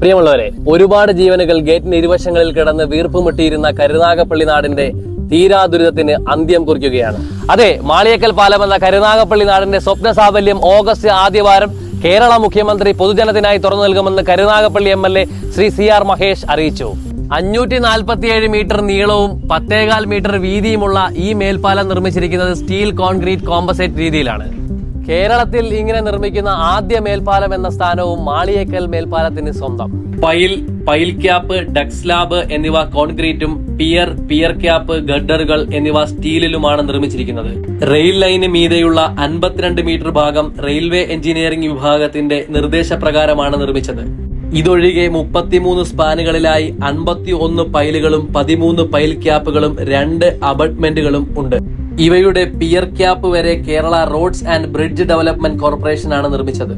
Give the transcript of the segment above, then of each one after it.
പ്രിയമുള്ളവരെ, ഒരുപാട് ജീവനുകൾ ഗേറ്റിന് ഇരുവശങ്ങളിൽ കിടന്ന് വീർപ്പുമുട്ടിയിരുന്ന കരുനാഗപ്പള്ളി നാടിന്റെ തീരാ ദുരിതത്തിന് അന്ത്യം കുറിക്കുകയാണ്. അതെ, മാളിയേക്കൽ പാലം എന്ന കരുനാഗപ്പള്ളി നാടിന്റെ സ്വപ്ന സാഫല്യം ഓഗസ്റ്റ് ആദ്യവാരം കേരള മുഖ്യമന്ത്രി പൊതുജനത്തിനായി തുറന്നു നൽകുമെന്ന് കരുനാഗപ്പള്ളി MLA ശ്രീ CR മഹേഷ് അറിയിച്ചു. 547 മീറ്റർ നീളവും 10.25 മീറ്റർ വീതിയുമുള്ള ഈ മേൽപ്പാലം നിർമ്മിച്ചിരിക്കുന്നത് സ്റ്റീൽ കോൺക്രീറ്റ് കോമ്പസൈറ്റ് രീതിയിലാണ്. കേരളത്തിൽ ഇങ്ങനെ നിർമ്മിക്കുന്ന ആദ്യ മേൽപ്പാലം എന്ന സ്ഥാനവും മാളിയേക്കൽ മേൽപ്പാലത്തിന് സ്വന്തം. പൈൽ ക്യാപ്പ്, ഡക്ക് സ്ലാബ് എന്നിവ കോൺക്രീറ്റും പിയർ ക്യാപ്പ്, ഗഡറുകൾ എന്നിവ സ്റ്റീലിലുമാണ് നിർമ്മിച്ചിരിക്കുന്നത്. റെയിൽ ലൈന് മീതെയുള്ള 52 മീറ്റർ ഭാഗം റെയിൽവേ എഞ്ചിനീയറിംഗ് വിഭാഗത്തിന്റെ നിർദ്ദേശപ്രകാരമാണ് നിർമ്മിച്ചത്. ഇതൊഴികെ 33 സ്പാനുകളിലായി 51 പൈലുകളും 13 പൈൽ ക്യാപ്പുകളും 2 അബട്ട്മെന്റുകളും ഉണ്ട്. ഇവയുടെ പിയർ ക്യാപ്പ് വരെ Kerala roads and bridge development corporation ആണ് നിർമ്മിച്ചത്.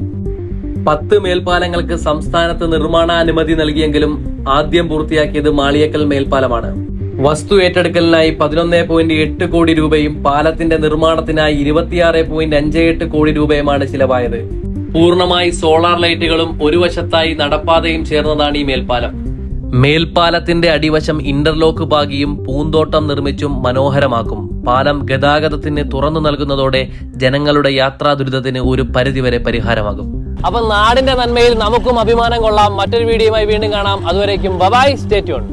10 മേൽപ്പാലങ്ങൾക്ക് സംസ്ഥാനത്ത് നിർമ്മാണാനുമതി നൽകിയെങ്കിലും ആദ്യം പൂർത്തിയാക്കിയത് മാളിയേക്കൽ മേൽപ്പാലമാണ്. വസ്തു ഏറ്റെടുക്കലിനായി 11.8 കോടി രൂപയും പാലത്തിന്റെ നിർമ്മാണത്തിനായി 26.58 കോടി രൂപയുമാണ് ചിലവായത്. പൂർണ്ണമായി സോളാർ ലൈറ്റുകളും ഒരു വശത്തായി നടപ്പാതയും ചേർന്നതാണ് ഈ മേൽപ്പാലം. മേൽപ്പാലത്തിന്റെ അടിവശം ഇന്റർലോക്ക് പാകിയും പൂന്തോട്ടം നിർമ്മിച്ചും മനോഹരമാക്കും. പാലം ഗതാഗതത്തിന് തുറന്നു നൽകുന്നതോടെ ജനങ്ങളുടെ യാത്രാ ദുരിതത്തിന് ഒരു പരിധിവരെ പരിഹാരമാകും. അപ്പൊ നാടിന്റെ നന്മയിൽ നമുക്കും അഭിമാനം കൊള്ളാം. മറ്റൊരു വീഡിയോയുമായി വീണ്ടും കാണാം. അതുവരേക്കും ബൈ, സ്റ്റേ ട്യൂൺഡ്.